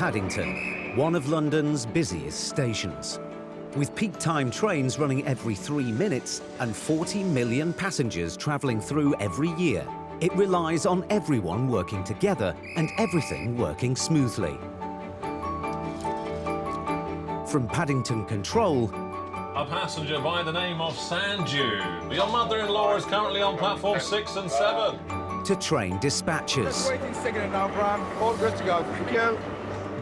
Paddington, one of London's busiest stations. With peak time trains running every 3 minutes and 40 million passengers travelling through every year, it relies on everyone working together and everything working smoothly. From Paddington Control, a passenger by the name of Sanju. Your mother-in-law is currently on platform 6 and 7. to train dispatchers, Just waiting second now, Bram. All good to go. Thank you.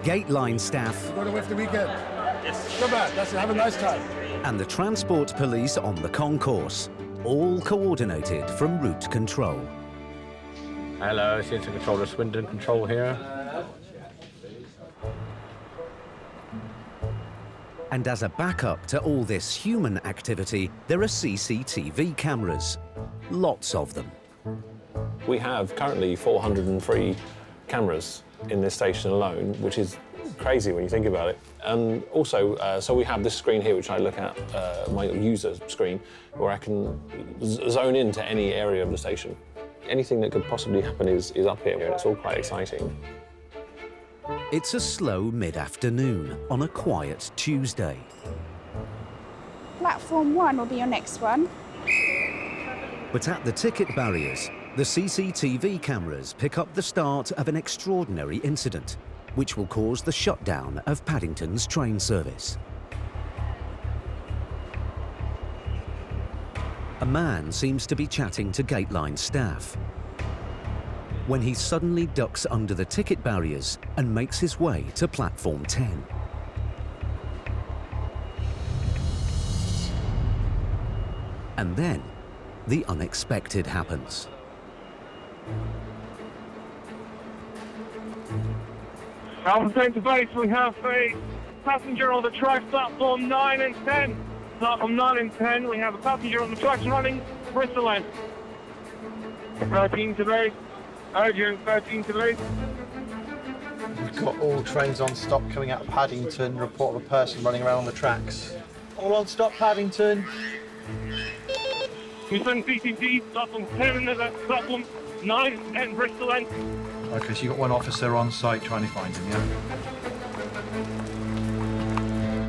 gate line staff, Going away for the weekend. Yes. Come back. That's it. Have a nice time. and the transport police on the concourse, all coordinated from route control. Hello, Senior Controller Swindon Control here. And as a backup to all this human activity, there are CCTV cameras. Lots of them. We have currently 403 cameras in this station alone, which is crazy when you think about it. And also, so we have this screen here, which I look at, my user screen, where I can zone into any area of the station. Anything that could possibly happen is up here, and it's all quite exciting. It's a slow mid-afternoon on a quiet Tuesday. Platform 1 will be your next one. But at the ticket barriers, the CCTV cameras pick up the start of an extraordinary incident, which will cause the shutdown of Paddington's train service. A man seems to be chatting to gateline staff when he suddenly ducks under the ticket barriers and makes his way to platform 10. And then, the unexpected happens. Halted to base, we have a passenger on the track, platform 9 and 10. Platform 9 and 10, we have a passenger on the tracks running Bristol end. 13 to base, urgent 13 to base. We've got all trains on stop coming out of Paddington, report of a person running around on the tracks. All on stop, Paddington. We send CCTV, platform 10 and platform 9 and Bristol end. Okay, so you've got one officer on site trying to find him, yeah?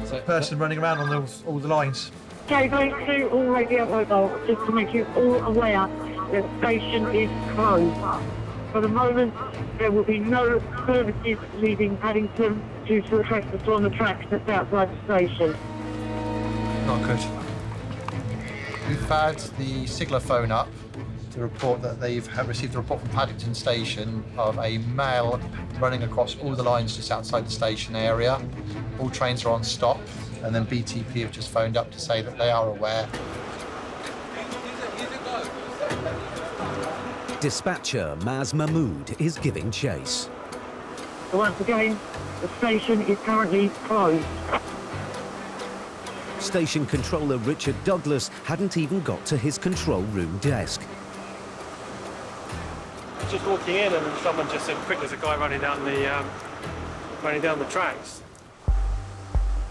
So, person running around on all the lines. Okay, going to all radio mobile, just to make you all aware, the station is closed. For the moment, there will be no services leaving Paddington due to a trespass on the tracks that's outside the station. Not good. We've had the Sigler phone up to report that they've received a report from Paddington Station of a male running across all the lines just outside the station area. All trains are on stop, and then BTP have just phoned up to say that they are aware. Dispatcher Maz Mahmood is giving chase. So once again, the station is currently closed. Station controller Richard Douglas hadn't even got to his control room desk. Just walking in and someone just said, quick, there's a guy running down the tracks.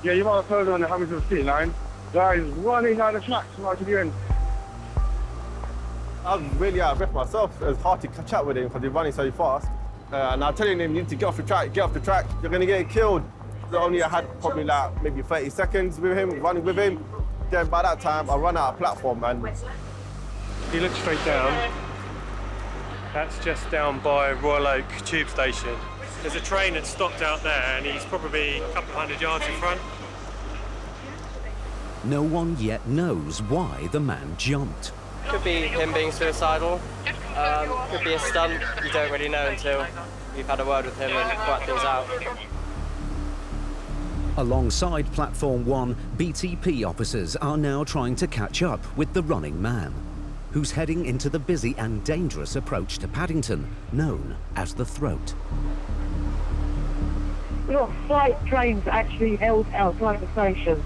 Yeah, you might have heard on the Hamilton Street line. Guy is running down the tracks right to the end. I was really out of breath myself. It was hard to catch up with him because he's running so fast. And I'm telling him, you need to get off the track, you're going to get killed. So only I had probably like maybe 30 seconds with him, running with him. Then by that time, I run out of platform, and If you look straight down, that's just down by Royal Oak Tube Station. There's a train that's stopped out there and he's probably a couple of 100 yards in front. No one yet knows why the man jumped. Could be him being suicidal, could be a stunt, you don't really know until you've had a word with him and worked things out. Alongside Platform 1, BTP officers are now trying to catch up with the running man, who's heading into the busy and dangerous approach to Paddington, known as the Throat. We've got 5 trains actually held outside the station.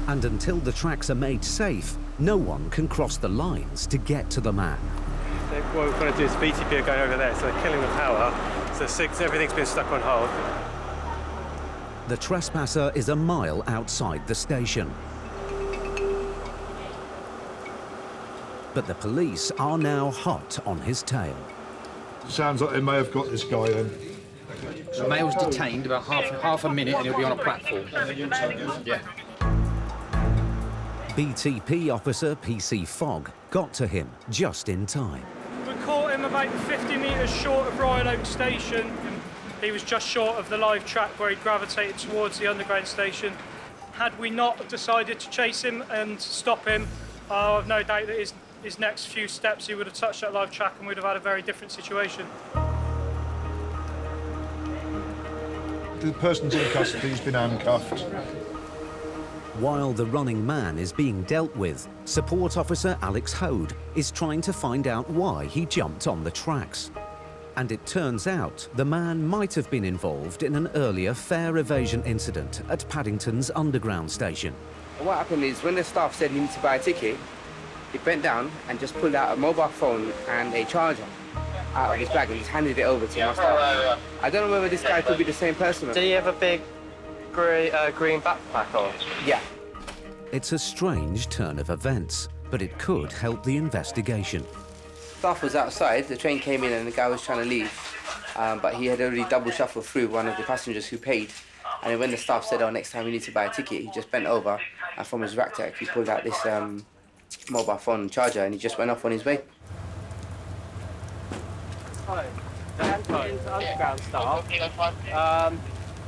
And until the tracks are made safe, no one can cross the lines to get to the man. So what we're going to do is BTP are going over there, so they're killing the power. So everything's been stuck on hold. The trespasser is a mile outside the station. But the police are now hot on his tail. Sounds like they may have got this guy then. The mail's detained about half a minute and he'll be on a platform. Yeah. BTP officer PC Fogg got to him just in time. We caught him about 50 metres short of Royal Oak Station. He was just short of the live track where he gravitated towards the underground station. Had we not decided to chase him and stop him, I've no doubt that his next few steps he would have touched that live track and we'd have had a very different situation. The person's in custody, he's been handcuffed. While the running man is being dealt with, support officer Alex Hode is trying to find out why he jumped on the tracks. And it turns out the man might have been involved in an earlier fare evasion incident at Paddington's underground station. What happened is when the staff said he needed to buy a ticket, he bent down and just pulled out a mobile phone and a charger out of his bag and just handed it over to my staff. I don't know whether this guy could be the same person. Did he have a big green backpack on? Yeah. It's a strange turn of events, but it could help the investigation. Staff was outside, the train came in and the guy was trying to leave, but he had already double shuffled through one of the passengers who paid. And then when the staff said, oh, next time you need to buy a ticket, he just bent over and from his rucksack he pulled out this mobile phone charger and he just went off on his way. Underground staff,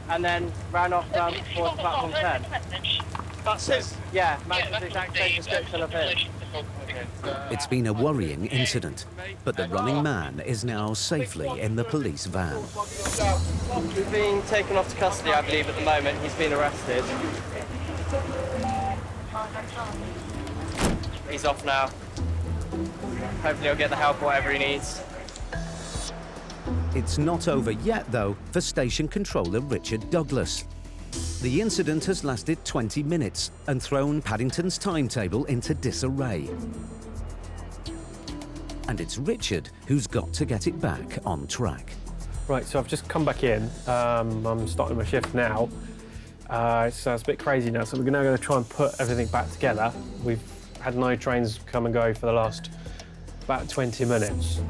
and then ran off down towards platform 10. That's it? Yeah, matches the exact same description of it. It's been a worrying incident, but the running man is now safely in the police van. He's been taken off to custody, I believe, at the moment. He's been arrested. He's off now. Hopefully he'll get the help, whatever he needs. It's not over yet, though, for station controller Richard Douglas. The incident has lasted 20 minutes and thrown Paddington's timetable into disarray. And it's Richard who's got to get it back on track. Right, so I've just come back in. I'm starting my shift now. It's a bit crazy now, so we're now going to try and put everything back together. We've had no trains come and go for the last about 20 minutes.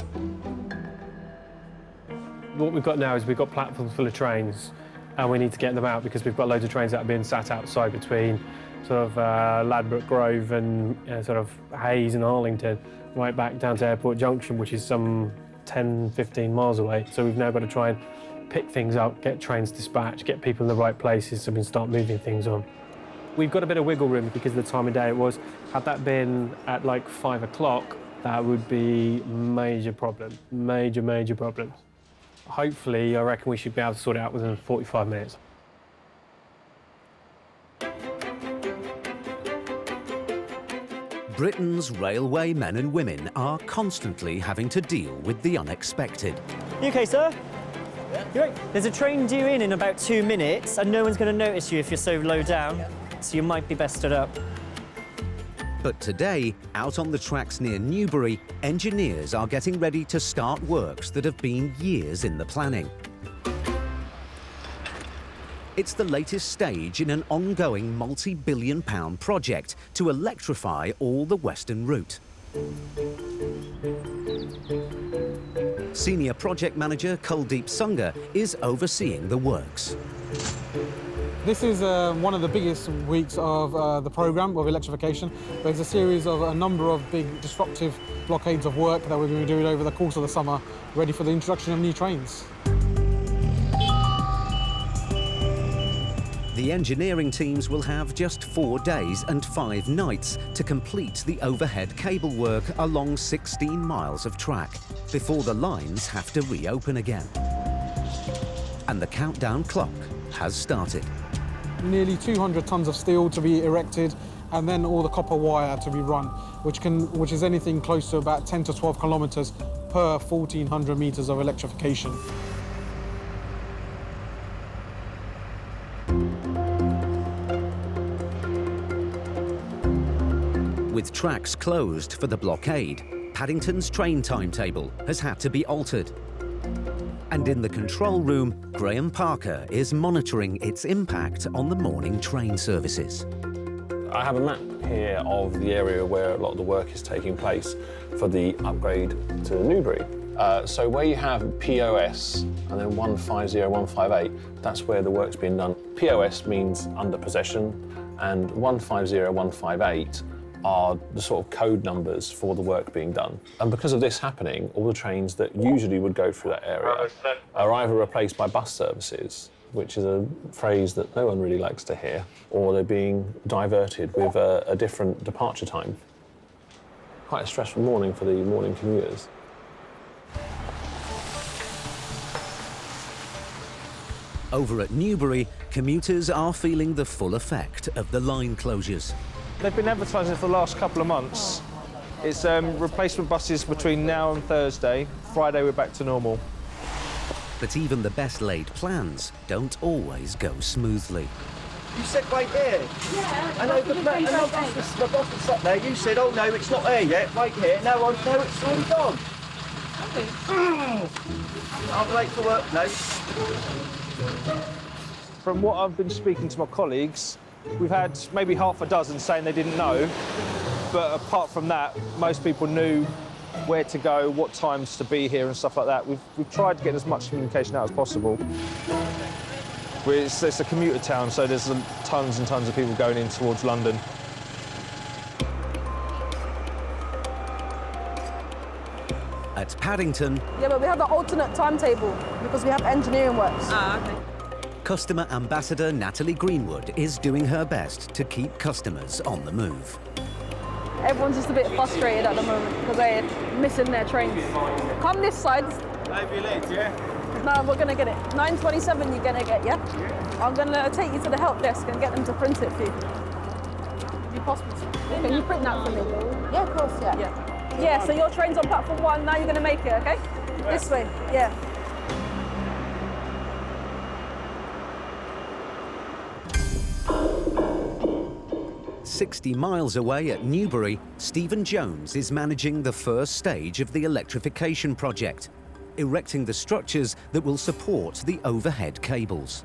What we've got now is we've got platforms full of trains and we need to get them out because we've got loads of trains that are being sat outside between sort of Ladbroke Grove and sort of Hayes and Arlington, right back down to Airport Junction, which is some 10, 15 miles away. So we've now got to try and pick things up, get trains dispatched, get people in the right places so we can start moving things on. We've got a bit of wiggle room because of the time of day it was. Had that been at like 5 o'clock, that would be major problem, major problems. Hopefully, I reckon we should be able to sort it out within 45 minutes. Britain's railway men and women are constantly having to deal with the unexpected. You okay, sir? Yeah. You're right. There's a train due in about 2 minutes, and no one's going to notice you if you're so low down, so you might be best stood up. But today, out on the tracks near Newbury, engineers are getting ready to start works that have been years in the planning. It's the latest stage in an ongoing multi-billion-pound project to electrify all the western route. Senior project manager Kuldeep Sunga is overseeing the works. This is one of the biggest weeks of the programme of electrification. There's a series of a number of big disruptive blockades of work that we're going to be doing over the course of the summer, ready for the introduction of new trains. The engineering teams will have just 4 days and 5 nights to complete the overhead cable work along 16 miles of track before the lines have to reopen again. And the countdown clock has started. Nearly 200 tonnes of steel to be erected and then all the copper wire to be run, which is anything close to about 10 to 12 kilometres per 1,400 metres of electrification. With tracks closed for the blockade, Paddington's train timetable has had to be altered. And in the control room, Graham Parker is monitoring its impact on the morning train services. I have a map here of the area where a lot of the work is taking place for the upgrade to Newbury. So where you have POS and then 150, 158, that's where the work's being done. POS means under possession, and 150, 158 are the sort of code numbers for the work being done. And because of this happening, all the trains that usually would go through that area are either replaced by bus services, which is a phrase that no one really likes to hear, or they're being diverted with a different departure time. Quite a stressful morning for the morning commuters. Over at Newbury, commuters are feeling the full effect of the line closures. They've been advertising for the last couple of months. It's replacement buses between now and Thursday. Friday, we're back to normal. But even the best laid plans don't always go smoothly. You said wait here. Yeah. And the boss was sat there. You said, oh no, it's not there yet. Wait here. No, it's moved on. I'm late for work. No. From what I've been speaking to my colleagues, we've had maybe half a dozen saying they didn't know, but apart from that, most people knew where to go, what times to be here and stuff like that. We've tried to get as much communication out as possible. It's a commuter town, so there's tons and tons of people going in towards London. At Paddington... Yeah, but we have an alternate timetable because we have engineering works. Ah, OK. Customer Ambassador Natalie Greenwood is doing her best to keep customers on the move. Everyone's just a bit frustrated at the moment because they're missing their trains. Come this side. Maybe late, yeah? No, we're going to get it. 9:27 you're going to get, yeah? I'm going to take you to the help desk and get them to print it for you. If possible. Can you print that for me? Yeah, of course, yeah. Yeah, so your train's on platform 1, now you're going to make it, OK? Yeah. This way, yeah. "60 miles away at Newbury, Stephen Jones is managing the first stage of the electrification project, erecting the structures that will support the overhead cables.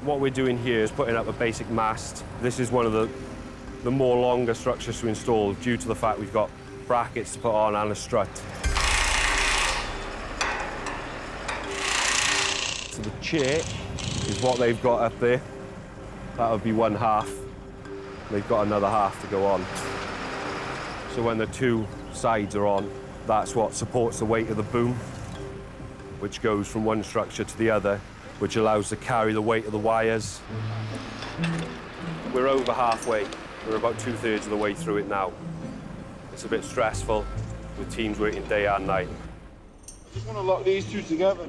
What we're doing here is putting up a basic mast. This is one of the more longer structures to install due to the fact we've got brackets to put on and a strut. So the chair is what they've got up there. That would be one half. They've got another half to go on. So when the two sides are on, that's what supports the weight of the boom, which goes from one structure to the other, which allows to carry the weight of the wires. We're over halfway. We're about 2/3 of the way through it now. It's a bit stressful, with teams working day and night. I just want to lock these two together.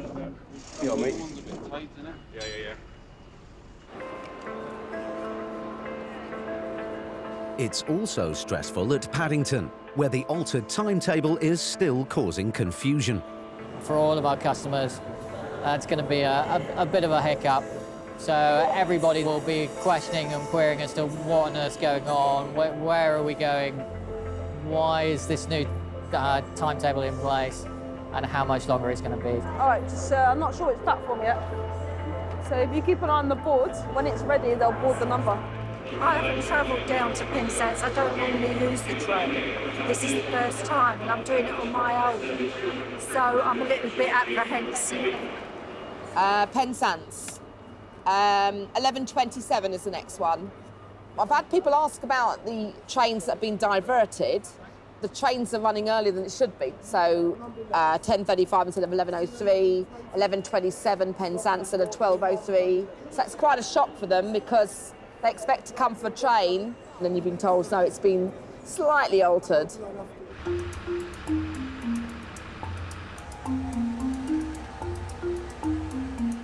Yeah, mate. One's a bit tight, isn't it? Yeah. It's also stressful at Paddington, where the altered timetable is still causing confusion. For all of our customers, it's going to be a bit of a hiccup. So everybody will be questioning and querying as to what on earth's going on, where are we going, why is this new timetable in place, and how much longer it's going to be. All right, just I'm not sure which platform yet. So if you keep an eye on the board, when it's ready, they'll board the number. I haven't travelled down to Penzance. I don't normally use the train. This is the first time, and I'm doing it on my own. So I'm a little bit apprehensive. Penzance. 11:27 is the next one. I've had people ask about the trains that have been diverted. The trains are running earlier than it should be. So 10:35 instead of 11:03, 11:27 Penzance instead of 12:03. So that's quite a shock for them because they expect to come for a train, and then you've been told, no, it's been slightly altered.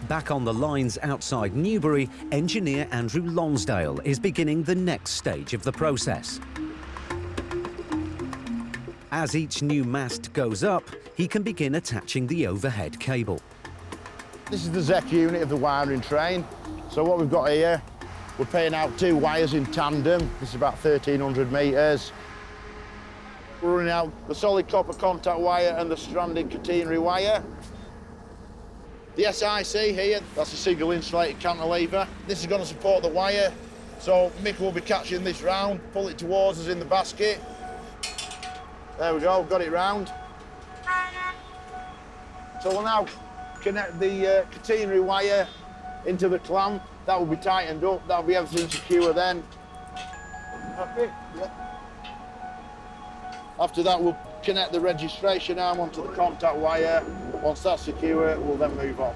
Back on the lines outside Newbury, engineer Andrew Lonsdale is beginning the next stage of the process. As each new mast goes up, he can begin attaching the overhead cable. This is the ZEC unit of the wiring train. So what we've got here, we're paying out 2 wires in tandem. This is about 1,300 metres. We're running out the solid copper contact wire and the stranded catenary wire. The SIC here, that's a single insulated cantilever. This is going to support the wire. So Mick will be catching this round, pull it towards us in the basket. There we go, got it round. So we'll now connect the catenary wire into the clamp. That will be tightened up. That'll be everything secure then. Okay. Yeah. After that, we'll connect the registration arm onto the contact wire. Once that's secure, we'll then move on.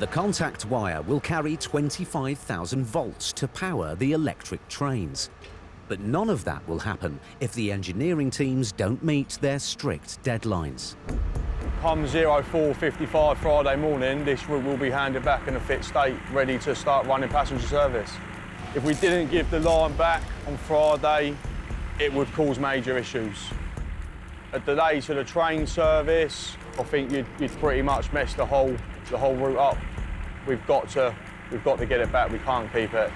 The contact wire will carry 25,000 volts to power the electric trains. But none of that will happen if the engineering teams don't meet their strict deadlines. Come 04:55 Friday morning, this route will be handed back in a fit state, ready to start running passenger service. If we didn't give the line back on Friday, it would cause major issues. A delay to the train service, I think you'd pretty much mess the whole route up. We've got to get it back. We can't keep it.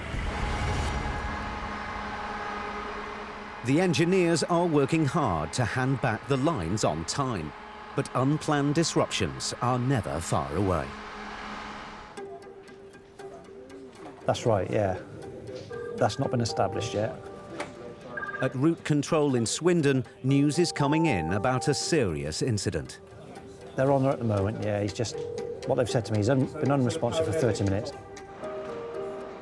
The engineers are working hard to hand back the lines on time, but unplanned disruptions are never far away. That's right, yeah. That's not been established yet. At route control in Swindon, news is coming in about a serious incident. They're on there at the moment, yeah. He's just, what they've said to me, he's been unresponsive for 30 minutes.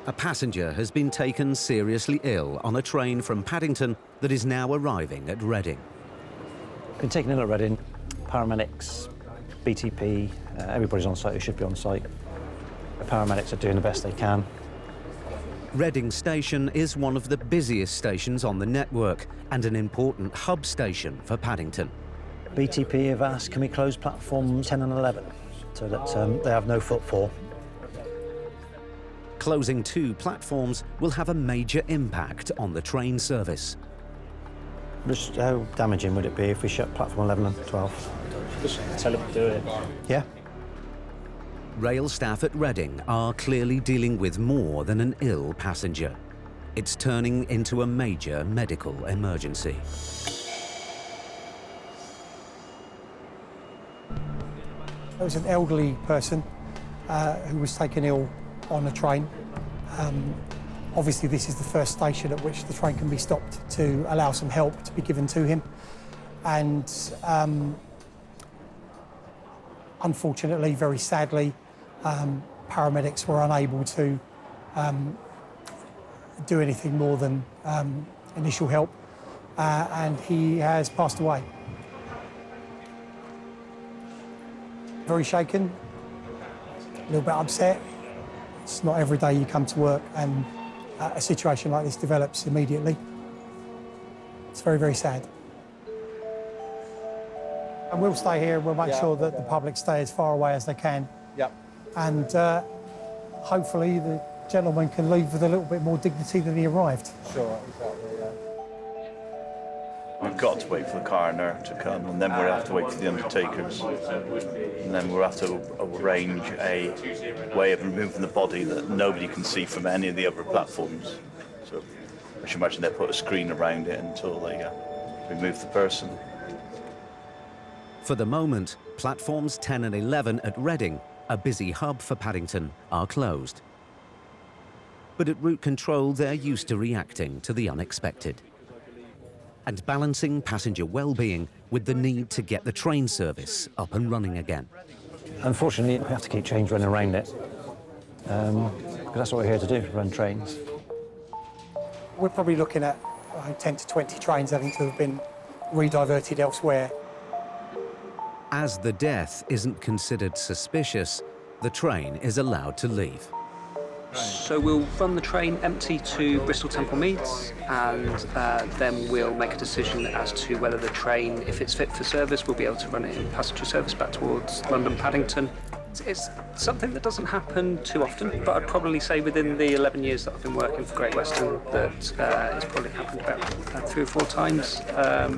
A passenger has been taken seriously ill on a train from Paddington that is now arriving at Reading. Been taken in at Reading, paramedics, BTP, everybody's on site who should be on site. The paramedics are doing the best they can. Reading Station is one of the busiest stations on the network and an important hub station for Paddington. BTP have asked, can we close platforms 10 and 11 so that they have no footfall? Closing 2 platforms will have a major impact on the train service. Just how damaging would it be if we shut platform 11 and 12? Just tell them to do it. Yeah. Rail staff at Reading are clearly dealing with more than an ill passenger. It's turning into a major medical emergency. There was an elderly person who was taken ill on a train. Obviously, this is the first station at which the train can be stopped to allow some help to be given to him. And unfortunately, very sadly, paramedics were unable to do anything more than initial help, and he has passed away. Very shaken, a little bit upset. It's not every day you come to work and a situation like this develops immediately. It's very, very sad. And we'll stay here and we'll make sure that the public stay as far away as they can. Yep. And hopefully the gentleman can leave with a little bit more dignity than he arrived. Sure, exactly, yeah. We've got to wait for the coroner to come, and then we'll have to wait for the undertakers. And then we'll have to arrange a way of removing the body that nobody can see from any of the other platforms. So I should imagine they'll put a screen around it until they remove the person. For the moment, platforms 10 and 11 at Reading, a busy hub for Paddington, are closed. But at route control, they're used to reacting to the unexpected and balancing passenger well-being with the need to get the train service up and running again. Unfortunately, we have to keep trains running around it, because that's what we're here to do, run trains. We're probably looking at 10 to 20 trains having to have been rediverted elsewhere. As the death isn't considered suspicious, the train is allowed to leave. So we'll run the train empty to Bristol Temple Meads, and then we'll make a decision as to whether the train, if it's fit for service, we'll be able to run it in passenger service back towards London Paddington. It's something that doesn't happen too often, but I'd probably say within the 11 years that I've been working for Great Western that it's probably happened about 3 or 4 times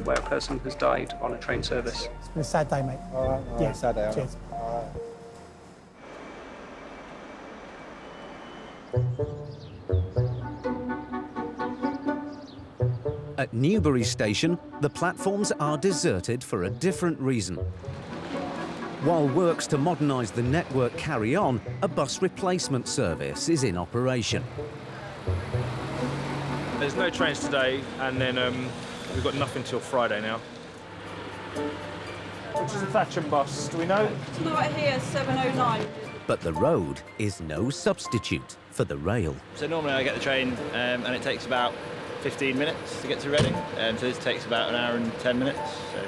where a person has died on a train service. It's been a sad day, mate. All right, yeah, sad day. Cheers. All right. At Newbury Station, the platforms are deserted for a different reason. While works to modernise the network carry on, a bus replacement service is in operation. There's no trains today, and then we've got nothing till Friday now. Which is the Thatcham bus, do we know? It's not here, 709. But the road is no substitute for the rail. So normally I get the train and it takes about 15 minutes to get to Reading, so this takes about an hour and 10 minutes. So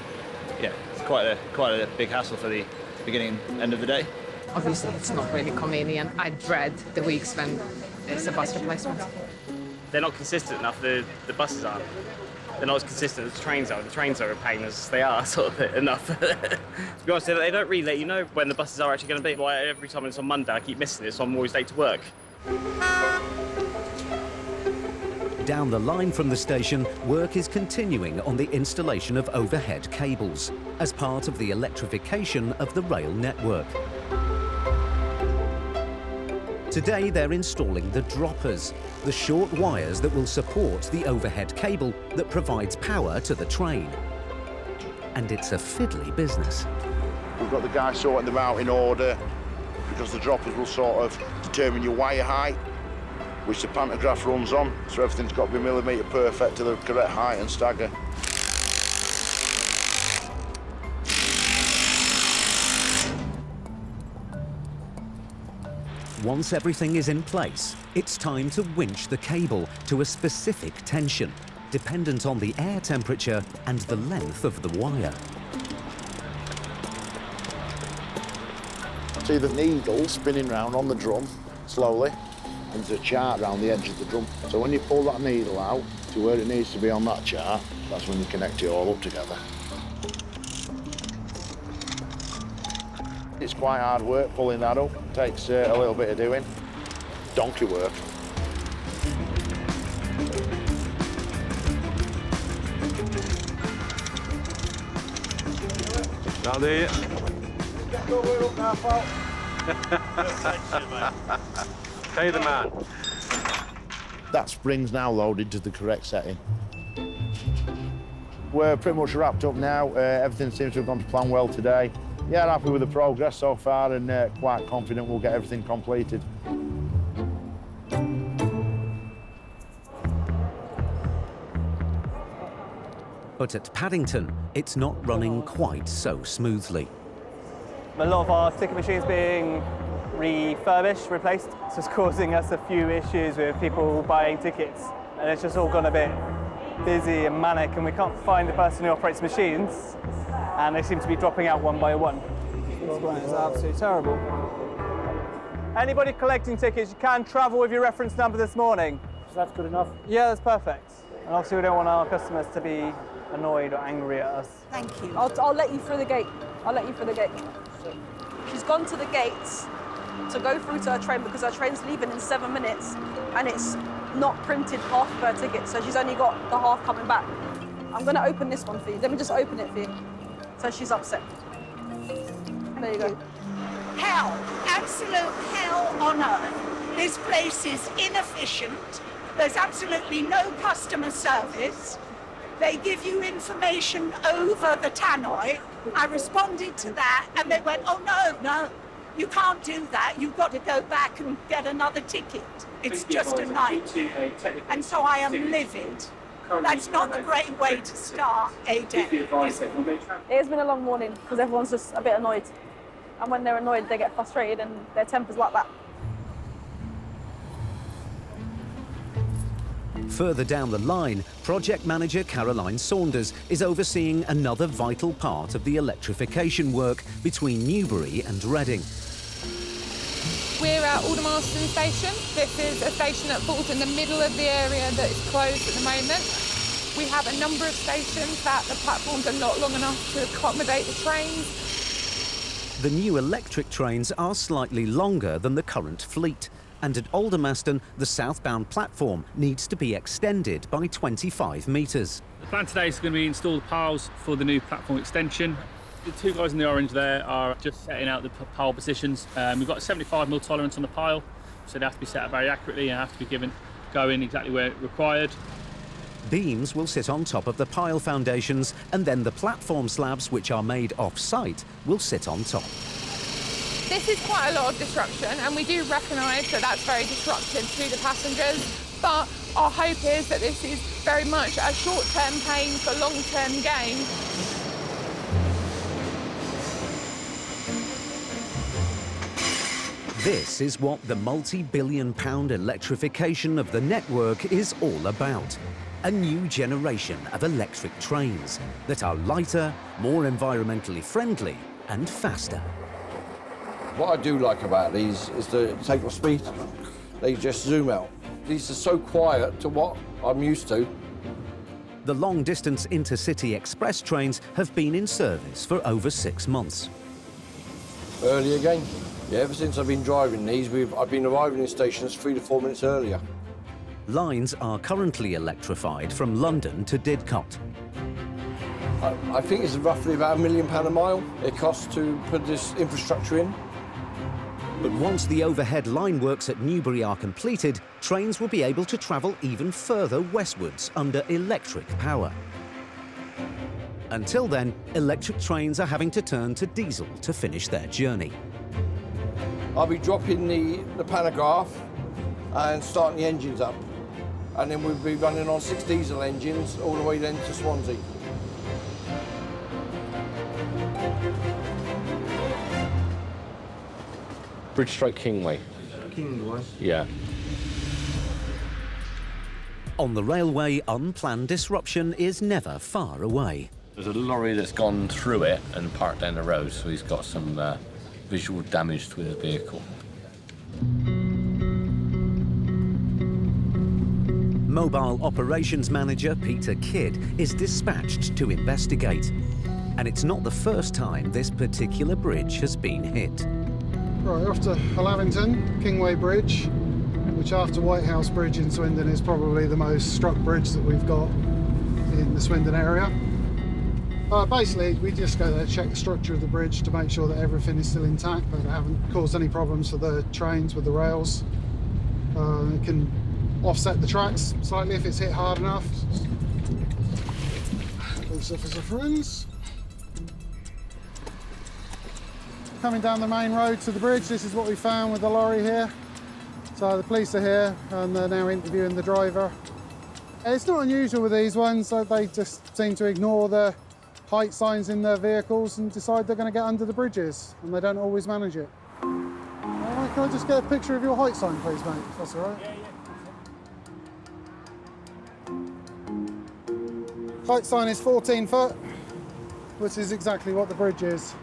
yeah, it's quite a big hassle for the beginning and end of the day. Obviously, it's not really convenient. I dread the weeks when there's a bus replacement. They're not consistent enough, the buses aren't. They're not as consistent as the trains are. The trains are a pain as they are, sort of, enough. To be honest, they don't really let you know when the buses are actually going to be. Like, every time it's on Monday, I keep missing it, so I'm always late to work. Down the line from the station, work is continuing on the installation of overhead cables as part of the electrification of the rail network. Today they're installing the droppers, the short wires that will support the overhead cable that provides power to the train. And it's a fiddly business. We've got the guy sorting them out in order because the droppers will sort of determine your wire height, which the pantograph runs on, so everything's got to be millimetre perfect to the correct height and stagger. Once everything is in place, it's time to winch the cable to a specific tension, dependent on the air temperature and the length of the wire. See the needle spinning round on the drum, slowly, and there's a chart around the edge of the drum. So when you pull that needle out to where it needs to be on that chart, that's when you connect it all up together. It's quite hard work pulling that up. It takes a little bit of doing. Donkey work. Down there. Pay the man. That spring's now loaded to the correct setting. We're pretty much wrapped up now. Everything seems to have gone to plan well today. Yeah, I'm happy with the progress so far and quite confident we'll get everything completed. But at Paddington, it's not running quite so smoothly. A lot of our ticket machines being refurbished, replaced, so it's causing us a few issues with people buying tickets. And it's just all gone a bit busy and manic, and we can't find the person who operates machines, and they seem to be dropping out one by one. This one is absolutely terrible. Anybody collecting tickets, you can travel with your reference number this morning. So that's good enough? Yeah, that's perfect. And obviously we don't want our customers to be annoyed or angry at us. Thank you. I'll let you through the gate. I'll let you through the gate. She's gone to the gates to go through to her train because her train's leaving in 7 minutes and it's not printed half of her ticket, so she's only got the half coming back. I'm going to open this one for you. Let me just open it for you. So she's upset. There you go. Hell, absolute hell on earth. This place is inefficient. There's absolutely no customer service. They give you information over the tannoy. I responded to that and they went, oh no, you can't do that. You've got to go back and get another ticket. It's just a night. And so I am livid. That's not a great way to start a day. It has been a long morning because everyone's just a bit annoyed. And when they're annoyed, they get frustrated and their temper's like that. Further down the line, project manager Caroline Saunders is overseeing another vital part of the electrification work between Newbury and Reading. We're at Aldermaston Station. This is a station that falls in the middle of the area that is closed at the moment. We have a number of stations that the platforms are not long enough to accommodate the trains. The new electric trains are slightly longer than the current fleet, and at Aldermaston, the southbound platform needs to be extended by 25 metres. The plan today is going to be install the piles for the new platform extension. The two guys in the orange there are just setting out the pile positions. We've got a 75mm tolerance on the pile, so they have to be set up very accurately and have to be going exactly where required. Beams will sit on top of the pile foundations, and then the platform slabs, which are made off-site, will sit on top. This is quite a lot of disruption, and we do recognise that that's very disruptive to the passengers, but our hope is that this is very much a short-term pain for long-term gain. This is what the multi-billion-pound electrification of the network is all about. A new generation of electric trains that are lighter, more environmentally friendly and faster. What I do like about these is the take off speed. They just zoom out. These are so quiet to what I'm used to. The long-distance intercity express trains have been in service for over 6 months. Early again. Yeah, ever since I've been driving these, I've been arriving in stations 3 to 4 minutes earlier. Lines are currently electrified from London to Didcot. I think it's roughly about £1 million a mile it costs to put this infrastructure in. But once the overhead line works at Newbury are completed, trains will be able to travel even further westwards under electric power. Until then, electric trains are having to turn to diesel to finish their journey. I'll be dropping the pantograph and starting the engines up. And then we'll be running on 6 diesel engines all the way then to Swansea. Bridge Stroke Kingway. Kingway? Yeah. On the railway, unplanned disruption is never far away. There's a lorry that's gone through it and parked down the road, so he's got some visual damage to his vehicle. Mobile Operations Manager Peter Kidd is dispatched to investigate. And it's not the first time this particular bridge has been hit. Right, off to Paddington, Kingway Bridge, which after White House Bridge in Swindon is probably the most struck bridge that we've got in the Swindon area. Basically, we just go there, check the structure of the bridge to make sure that everything is still intact, that it haven't caused any problems for the trains with the rails. It can offset the tracks slightly if it's hit hard enough. Police officer friends. Coming down the main road to the bridge, this is what we found with the lorry here. So the police are here and they're now interviewing the driver. It's not unusual with these ones, so they just seem to ignore the height signs in their vehicles and decide they're going to get under the bridges, and they don't always manage it. All right, can I just get a picture of your height sign, please, mate, if that's all right? Yeah. Height sign is 14 foot, which is exactly what the bridge is.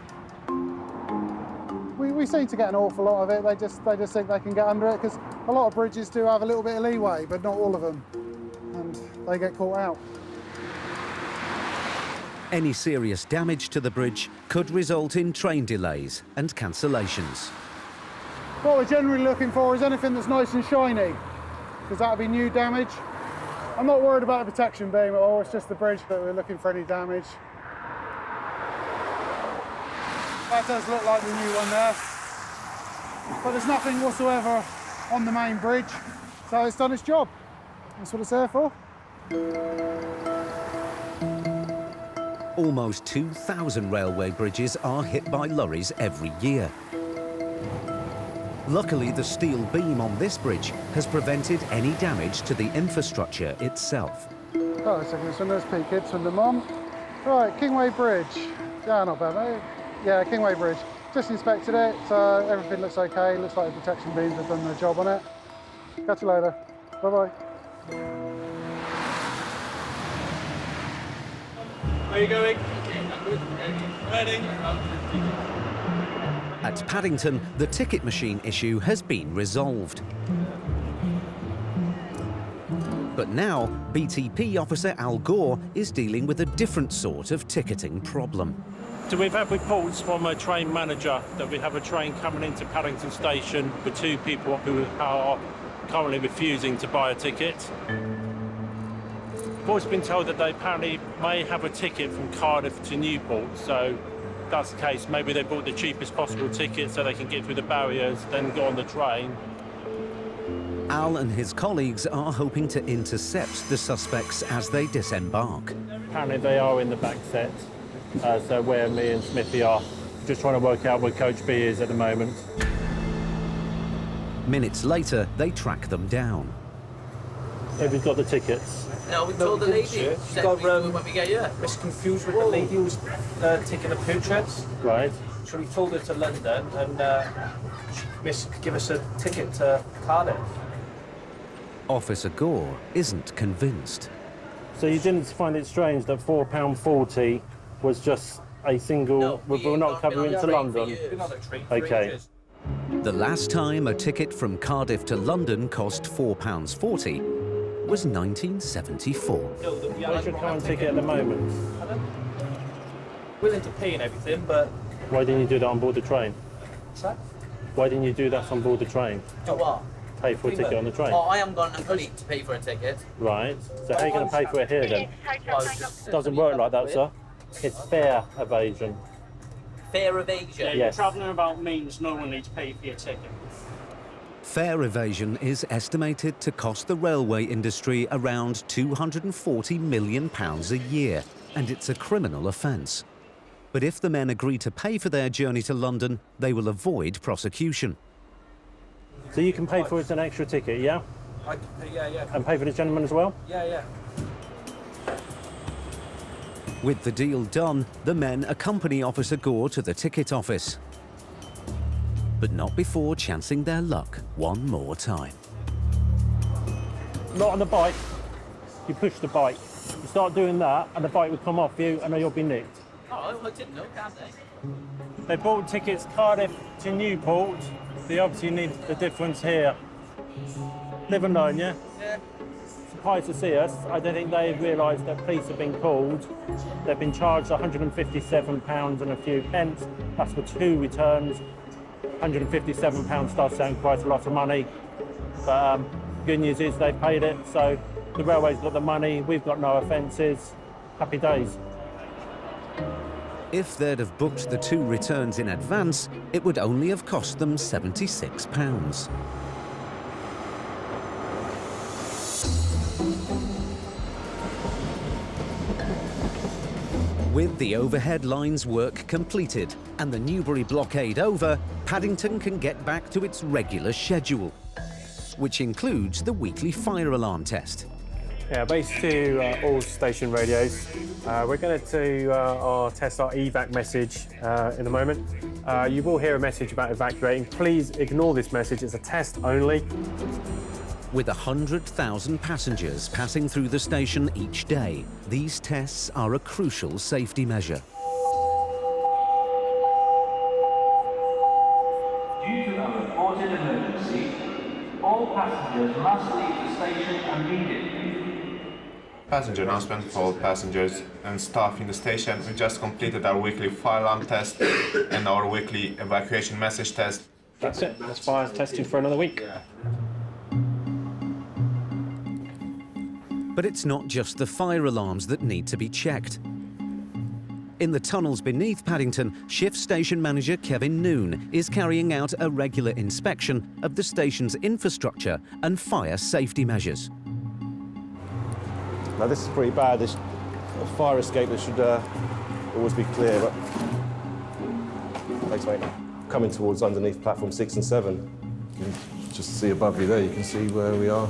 We seem to get an awful lot of it. They just think they can get under it, because a lot of bridges do have a little bit of leeway, but not all of them, and they get caught out. Any serious damage to the bridge could result in train delays and cancellations. What we're generally looking for is anything that's nice and shiny, because that would be new damage. I'm not worried about the protection beam at all, it's just the bridge that we're looking for any damage. That does look like the new one there, but there's nothing whatsoever on the main bridge, so it's done its job. That's what it's there for. Almost 2,000 railway bridges are hit by lorries every year. Luckily, the steel beam on this bridge has prevented any damage to the infrastructure itself. Oh, a second, so there's Pete Kids from the mum. Right, Kingway Bridge. Yeah, not bad, mate. Yeah, Kingway Bridge. Just inspected it, everything looks okay. Looks like the protection beams have done their job on it. Catch you later. Bye-bye. Where are you going? Ready? At Paddington, the ticket machine issue has been resolved. But now, BTP officer Al Gore is dealing with a different sort of ticketing problem. So we've had reports from a train manager that we have a train coming into Paddington Station with 2 people who are currently refusing to buy a ticket. We've also been told that they apparently may have a ticket from Cardiff to Newport, so if that's the case, maybe they bought the cheapest possible ticket so they can get through the barriers, then go on the train. Al and his colleagues are hoping to intercept the suspects as they disembark. Apparently they are in the back set, so where me and Smithy are, just trying to work out where Coach B is at the moment. Minutes later, they track them down. Have you got the tickets? No, we told the lady. She said when we get here. Misconfused with the lady who was taking a purchase. Right. So we told her to London and give us a ticket to Cardiff. Officer Gore isn't convinced. So you didn't find it strange that £4.40 was just a single... No, we're not covering into London? OK. The last time a ticket from Cardiff to London cost £4.40 was 1974. What's your current ticket at the moment? Willing to pay and everything, but... Why didn't you do that on board the train? Sorry? Why didn't you do that on board the train? Do what? Pay for a ticket on the train? Oh, I am going to money to pay for a ticket. Right. So how are you going to pay for it here then? Doesn't work like that, sir. It's fare evasion. Fare evasion? Yeah, Yes. Travelling about means no one needs to pay for your ticket. Fare evasion is estimated to cost the railway industry around £240 million a year, and it's a criminal offence. But if the men agree to pay for their journey to London, they will avoid prosecution. So you can pay for it as an extra ticket, yeah? I can pay, yeah. And pay for the gentleman as well? Yeah. With the deal done, the men accompany Officer Gore to the ticket office. But not before chancing their luck one more time. Not on the bike. You push the bike. You start doing that, and the bike will come off you, and then you'll be nicked. Oh, I didn't know, can't they? They bought tickets Cardiff to Newport. They obviously need the difference here. Live and learn, yeah? Yeah. Surprised to see us. I don't think they've realised that police have been called. They've been charged £157 and a few pence. That's for 2 returns. £157 does sound quite a lot of money. But good news is they've paid it, so the railway's got the money, we've got no offences. Happy days. If they'd have booked the 2 returns in advance, it would only have cost them £76. With the overhead lines work completed and the Newbury blockade over, Paddington can get back to its regular schedule, which includes the weekly fire alarm test. Yeah, based to all station radios. We're going to test our evac message in a moment. You will hear a message about evacuating. Please ignore this message, it's a test only. With 100,000 passengers passing through the station each day, these tests are a crucial safety measure. Due to a reported emergency, all passengers must leave the station immediately. Passenger announcement for all passengers and staff in the station. We just completed our weekly fire alarm test and our weekly evacuation message test. That's it. That's fire testing for another week. But it's not just the fire alarms that need to be checked. In the tunnels beneath Paddington, Shift Station Manager Kevin Noon is carrying out a regular inspection of the station's infrastructure and fire safety measures. Now this is pretty bad. This fire escape that should always be clear. But thanks, mate. Coming towards underneath platform 6 and 7. You can just see above you there. You can see where we are.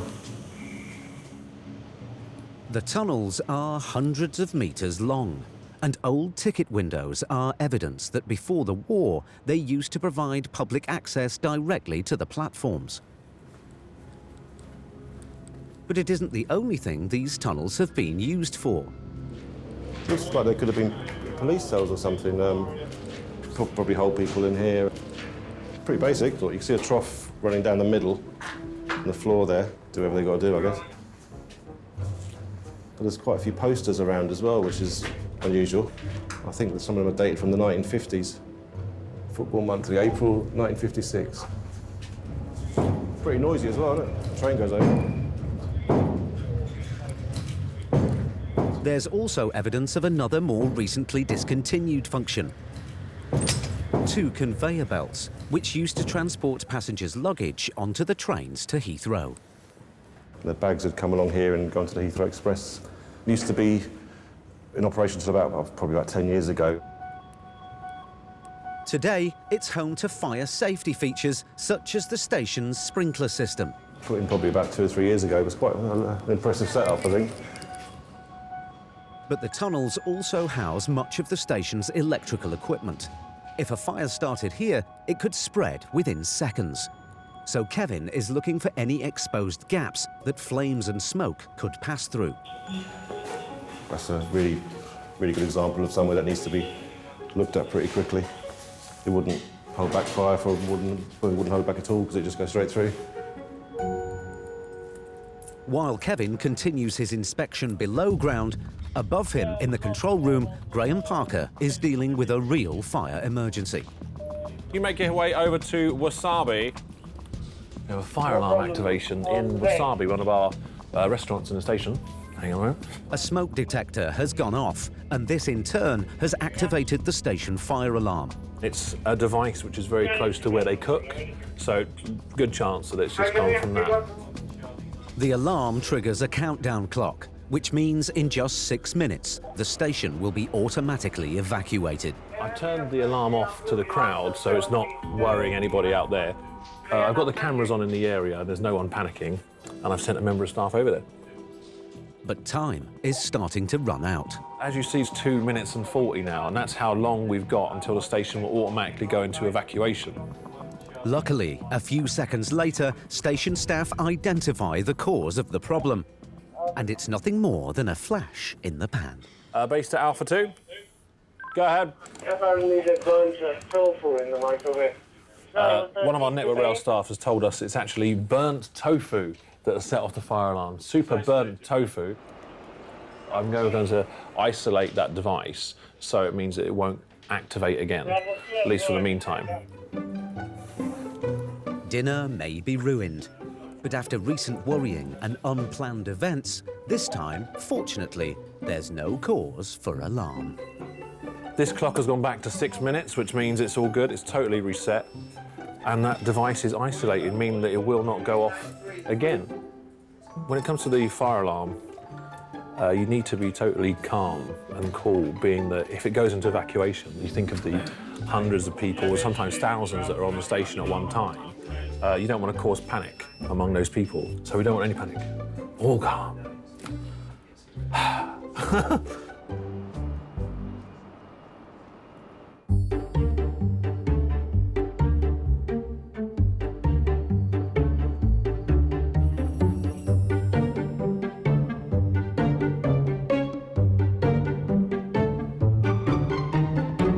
The tunnels are hundreds of metres long, and old ticket windows are evidence that before the war, they used to provide public access directly to the platforms. But it isn't the only thing these tunnels have been used for. Looks like there could have been police cells or something. Probably hold people in here. Pretty basic. You can see a trough running down the middle, and the floor there. Do whatever they've got to do, I guess. But there's quite a few posters around as well, which is unusual. I think that some of them are dated from the 1950s. Football Monthly, April 1956. Pretty noisy as well, isn't it? The train goes over. There's also evidence of another more recently discontinued function. 2 conveyor belts, which used to transport passengers' luggage onto the trains to Heathrow. The bags had come along here and gone to the Heathrow Express. It used to be in operation until probably about 10 years ago. Today, it's home to fire safety features such as the station's sprinkler system. Put in probably about 2 or 3 years ago. It was quite an impressive setup, I think. But the tunnels also house much of the station's electrical equipment. If a fire started here, it could spread within seconds. So Kevin is looking for any exposed gaps that flames and smoke could pass through. That's a really good example of somewhere that needs to be looked at pretty quickly. It wouldn't hold back fire, it wouldn't hold back at all because it just goes straight through. While Kevin continues his inspection below ground, above him in the control room, Graham Parker is dealing with a real fire emergency. You make your way over to Wasabi. We have a fire alarm activation in Wasabi, one of our restaurants in the station. Hang on a moment. A smoke detector has gone off, and this in turn has activated the station fire alarm. It's a device which is very close to where they cook, so good chance that it's just come from that. The alarm triggers a countdown clock, which means in just 6 minutes, the station will be automatically evacuated. I turned the alarm off to the crowd, so it's not worrying anybody out there. I've got the cameras on in the area, there's no one panicking, and I've sent a member of staff over there. But time is starting to run out. As you see, it's 2 minutes and 40 now, and that's how long we've got until the station will automatically go into evacuation. Luckily, a few seconds later, station staff identify the cause of the problem. And it's nothing more than a flash in the pan. Base to Alpha 2. Go ahead. Apparently they're going to tofu in the microwave. One of our network rail staff has told us it's actually burnt tofu that has set off the fire alarm. Super burnt tofu. I'm going to isolate that device so it means that it won't activate again, at least for the meantime. Dinner may be ruined, but after recent worrying and unplanned events, this time, fortunately, there's no cause for alarm. This clock has gone back to 6 minutes, which means it's all good, it's totally reset. And that device is isolated, meaning that it will not go off again. When it comes to the fire alarm, you need to be totally calm and cool, being that if it goes into evacuation, you think of the hundreds of people, or sometimes thousands that are on the station at one time. You don't want to cause panic among those people, so we don't want any panic. All calm.